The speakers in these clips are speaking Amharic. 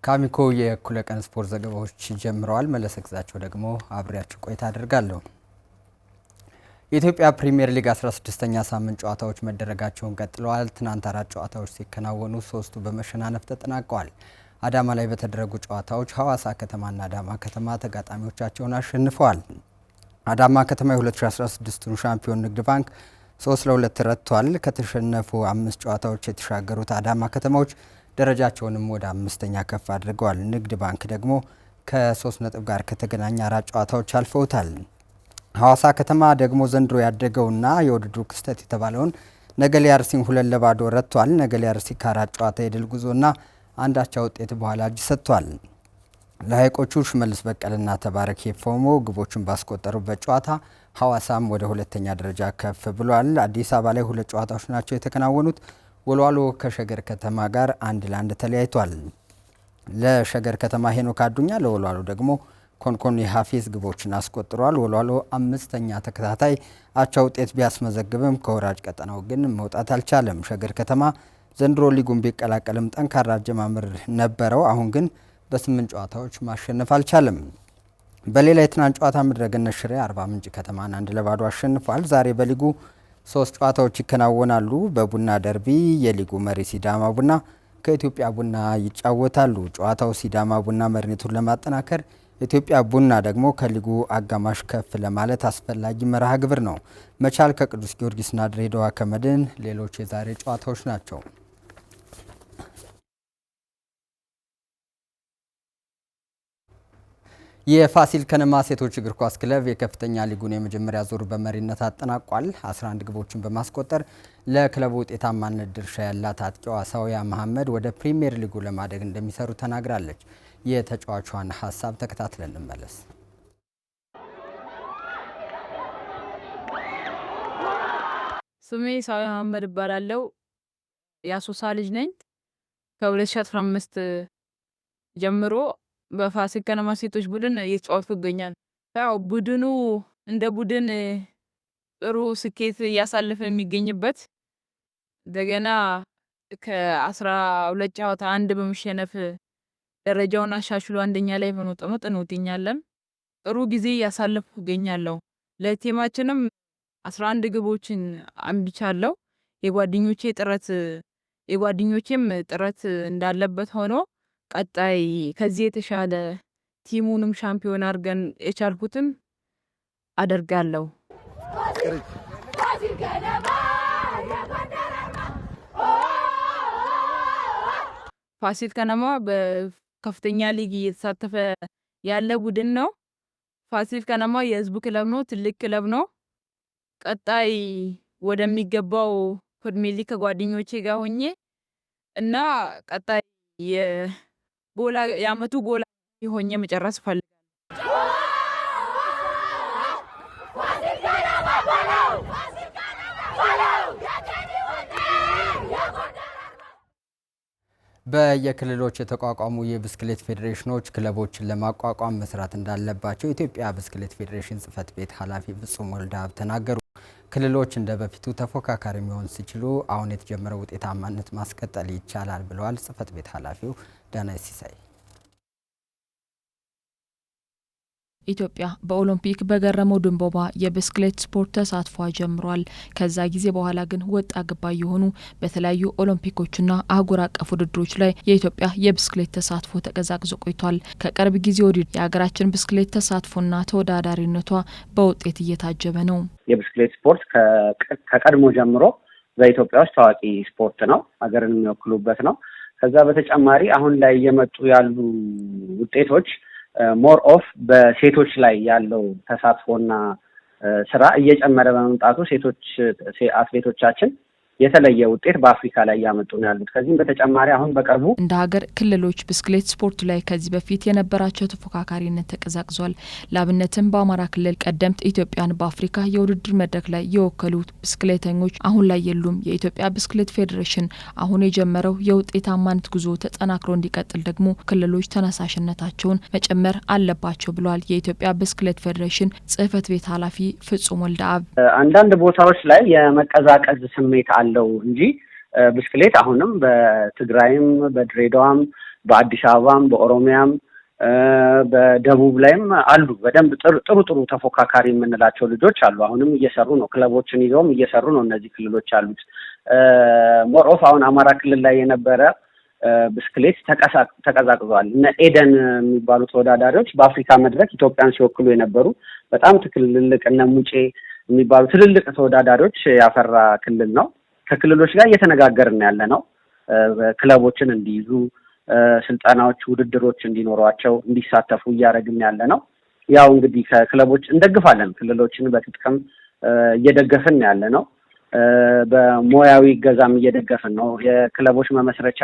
ካሚኮ የእኩለ ቀን ስፖርት ዘገባዎች ጀምረዋል። መለሰ ግዛቸው ደግሞ አብሬያችሁ ቆይታ አደርጋለሁ። የኢትዮጵያ ፕሪሚየር ሊግ 16ኛ ሳምንት ጨዋታዎች መደረጋቸውን ቀጥለዋል። ትናንት 4 ጨዋታዎች ሲከናወኑ 3ቱ በመሸናነፍ ተጠናቀዋል። አዳማ ላይ በተደረጉ ጨዋታዎች ሐዋሳ ከተማና አዳማ ከተማ ተጋጣሚዎቻቸውን አሸንፈዋል። አዳማ ከተማ የ2016ቱን ሻምፒዮን ንግድ ባንክ 3-2 ረትቷል። ከተሸነፉ 5 ጨዋታዎች የተሻገሩት አዳማ ከተማዎች ደረጃቸውንም ወደ 5ኛ ከፍ አድርገዋል። ንግድ ባንክ ደግሞ ከ3 ነጥብ ጋር ከተገናኘ 4 ጨዋታዎች አልፈውታል። ሐዋሳ ከተማ ደግሞ ዘንድሮ ያደገውና የውድድሩ ክስተት የተባለውን ነገሌ አርሲን 2-0 ረትቷል። ነገሌ አርሲ ከ4 ጨዋታ የድል ጉዞና አንዳቻ ውጤት በኋላ እጅ ሰጥቷል። ለሐይቆቹ ሽመልስ በቀልና ተባረክ ሄፎሞ ግቦችን ባስቆጠሩበት ጨዋታ ሐዋሳም ወደ 2ኛ ደረጃ ከፍ ብሏል። አዲስ አበባ ላይ 2 ጨዋታዎች ናቸው የተከናወኑት። ወልዋሎ ከሸገር ከተማ ጋር 1-1 ተለያይቷል። ለሸገር ከተማ ሄኖክ አዱኛ፣ ለወልዋሎ ደግሞ ኮንኮኒ ሀፊዝ ግቦችን አስቆጥሯል። ወልዋሎ 5ኛ ተከታታይ አቻ ውጤት ቢያስመዘግብም ከወራጅ ቀጠናው ግን መውጣት አልቻለም። ሸገር ከተማ ዘንድሮ ሊጉን ቢቀላቀልም ጠንካራ አጀማመር ነበረው። አሁን ግን በ8 ጨዋታዎች ማሸነፍ አልቻለም። በሌላ የትናንት ጨዋታ ምድረገነት ሽሬ አርባ ምንጭ ከተማን 1-0 አሸንፏል። ዛሬ በሊጉ 3 ጨዋታዎች ይከናወናሉ። በቡና ደርቢ የሊጉ መሪ ሲዳማ ቡና ከኢትዮጵያ ቡና ይጫወታሉ። ጨዋታው ሲዳማ ቡና መሪነቱን ለማጠናከር፣ ኢትዮጵያ ቡና ደግሞ ከሊጉ አጋማሽ ከፍ ለማለት አስፈላጊ መርሃ ግብር ነው። መቻል ከቅዱስ ጊዮርጊስና ድሬዳዋ ከመድን ሌሎች የዛሬ ጨዋታዎች ናቸው። የፋሲል ከነማ ሴቶች እግር ኳስ ክለብ የከፍተኛ ሊጉን የመጀመሪያ ዙር በመሪነት አጠናቋል። 11 ግቦችን በማስቆጠር ለክለቡ ውጤታማነት ድርሻ ያላት አጥቂዋ ሳውያ መሐመድ ወደ ፕሪሚየር ሊጉ ለማደግ እንደሚሰሩ ተናግራለች። የተጫዋቿን ሀሳብ ተከታትለን እንመለስ። ስሜ ሳውያ መሐመድ እባላለሁ። የአሶሳ ልጅ ነኝ። ከ2015 ጀምሮ በፋሲል ከነማ ሴቶች ቡድን እየተጫወትኩ እገኛለሁ። ያው ቡድኑ እንደ ቡድን ጥሩ ስኬት እያሳለፈ የሚገኝበት እንደገና ከ12 ጨዋታ 1 በመሸነፍ ደረጃውን አሻሽሎ 1ኛ ላይ በመቀመጥ እንገኛለን። ጥሩ ጊዜ እያሳለፍኩ እገኛለሁ። ለቲማችንም 11 ግቦችን አምጥቻለሁ። የጓደኞቼም ጥረት እንዳለበት ሆኖ ቀጣይ ከዚህ የተሻለ ቲሙንም ሻምፒዮን አድርገን የቻልኩትን አደርጋለሁ። ፋሲል ከነማ በከፍተኛ ሊግ እየተሳተፈ ያለ ቡድን ነው። ፋሲል ከነማ የህዝቡ ክለብ ነው፣ ትልቅ ክለብ ነው። ቀጣይ ወደሚገባው ፕሪሚየር ሊግ ከጓደኞቼ ጋር ሆኜ እና ቀጣይ የአመቱ ጎላ ሆኜ መጨረስ እፈልጋለሁ። በየክልሎች የተቋቋሙ የብስክሌት ፌዴሬሽኖች ክለቦችን ለማቋቋም መስራት እንዳለባቸው የኢትዮጵያ ብስክሌት ፌዴሬሽን ጽህፈት ቤት ኃላፊ ፍጹም ወልደአብ ተናገሩ። ክልሎች እንደ በፊቱ ተፎካካሪ መሆን ሲችሉ አሁን የተጀመረው ውጤታማነት ማስቀጠል ይቻላል ብለዋል ጽህፈት ቤት ኃላፊው ዳናይ ሲሳይ። ኢትዮጵያ በኦሎምፒክ በገረመው ድንቦባ የብስክሌት ስፖርት ተሳትፎ ጀምሯል። ከዛ ጊዜ በኋላ ግን ወጣ ገባ የሆኑ በተለያዩ ኦሎምፒኮችና አህጉር አቀፍ ውድድሮች ላይ የኢትዮጵያ የብስክሌት ተሳትፎ ተቀዛቅዞ ቆይቷል። ከቅርብ ጊዜ ወዲህ የሀገራችን ብስክሌት ተሳትፎና ተወዳዳሪነቷ በውጤት እየታጀበ ነው። የብስክሌት ስፖርት ከቀድሞ ጀምሮ በኢትዮጵያ ውስጥ ታዋቂ ስፖርት ነው። ሀገርን የሚወክሉበት ነው። ከዛ በተጨማሪ አሁን ላይ እየመጡ ያሉ ውጤቶች ሞር ኦፍ በሴቶች ላይ ያለው ተሳትፎና ስራ እየጨመረ በመምጣቱ ሴቶች አትሌቶቻችን የተለየ ውጤት በአፍሪካ ላይ ያመጡ ነው ያሉት። ከዚህም በተጨማሪ አሁን በቅርቡ እንደ ሀገር ክልሎች ብስክሌት ስፖርት ላይ ከዚህ በፊት የነበራቸው ተፎካካሪነት ተቀዛቅዟል። ለአብነትም በአማራ ክልል ቀደምት ኢትዮጵያን በአፍሪካ የውድድር መድረክ ላይ የወከሉ ብስክሌተኞች አሁን ላይ የሉም። የኢትዮጵያ ብስክሌት ፌዴሬሽን አሁን የጀመረው የውጤታማነት ጉዞ ተጠናክሮ እንዲቀጥል ደግሞ ክልሎች ተነሳሽነታቸውን መጨመር አለባቸው ብለዋል የኢትዮጵያ ብስክሌት ፌዴሬሽን ጽህፈት ቤት ኃላፊ ፍጹም ወልደአብ። አንዳንድ ቦታዎች ላይ የመቀዛቀዝ ስሜት አለው እንጂ ብስክሌት አሁንም በትግራይም በድሬዳዋም በአዲስ አበባም በኦሮሚያም በደቡብ ላይም አሉ። በደንብ ጥሩ ተፎካካሪ የምንላቸው ልጆች አሉ። አሁንም እየሰሩ ነው። ክለቦችን ይዘውም እየሰሩ ነው። እነዚህ ክልሎች አሉት። ሞሮፍ አሁን አማራ ክልል ላይ የነበረ ብስክሌት ተቀዛቅዟል። እነ ኤደን የሚባሉ ተወዳዳሪዎች በአፍሪካ መድረክ ኢትዮጵያን ሲወክሉ የነበሩ በጣም ትልልቅ እነ ሙጬ የሚባሉ ትልልቅ ተወዳዳሪዎች ያፈራ ክልል ነው። ከክልሎች ጋር እየተነጋገርን ያለ ነው። ክለቦችን እንዲይዙ ስልጠናዎች፣ ውድድሮች እንዲኖሯቸው እንዲሳተፉ እያደረግን ያለ ነው። ያው እንግዲህ ከክለቦች እንደግፋለን። ክልሎችን በትጥቅም እየደገፍን ያለ ነው። በሙያዊ ገዛም እየደገፍን ነው። የክለቦች መመስረቻ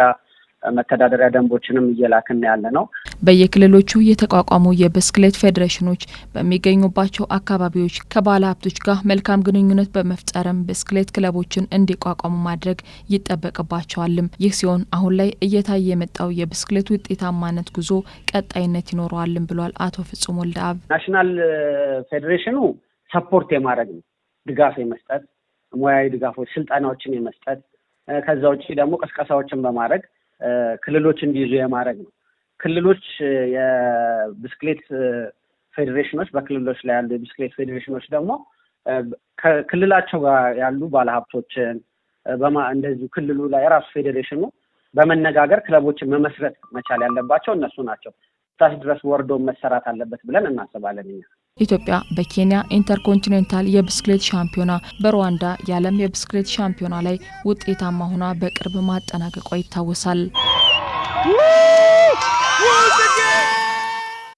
መተዳደሪያ ደንቦችንም እየላክን ያለ ነው። በየክልሎቹ የተቋቋሙ የብስክሌት ፌዴሬሽኖች በሚገኙባቸው አካባቢዎች ከባለ ሀብቶች ጋር መልካም ግንኙነት በመፍጠርም ብስክሌት ክለቦችን እንዲቋቋሙ ማድረግ ይጠበቅባቸዋልም። ይህ ሲሆን አሁን ላይ እየታየ የመጣው የብስክሌት ውጤታማነት ጉዞ ቀጣይነት ይኖረዋልም ብሏል አቶ ፍጹም ወልደአብ። ናሽናል ፌዴሬሽኑ ሰፖርት የማድረግ ነው፣ ድጋፍ የመስጠት ሙያዊ ድጋፎች፣ ስልጠናዎችን የመስጠት ከዛ ውጭ ደግሞ ቅስቀሳዎችን በማድረግ ክልሎች እንዲይዙ የማድረግ ነው። ክልሎች የብስክሌት ፌዴሬሽኖች በክልሎች ላይ ያሉ የብስክሌት ፌዴሬሽኖች ደግሞ ከክልላቸው ጋር ያሉ ባለሀብቶችን እንደዚሁ ክልሉ ላይ የራሱ ፌዴሬሽኑ በመነጋገር ክለቦችን መመስረት መቻል ያለባቸው እነሱ ናቸው። ታች ድረስ ወርዶ መሰራት አለበት ብለን እናስባለን እኛ። ኢትዮጵያ በኬንያ ኢንተርኮንቲኔንታል የብስክሌት ሻምፒዮና፣ በሩዋንዳ የዓለም የብስክሌት ሻምፒዮና ላይ ውጤታማ ሆና በቅርብ ማጠናቀቋ ይታወሳል።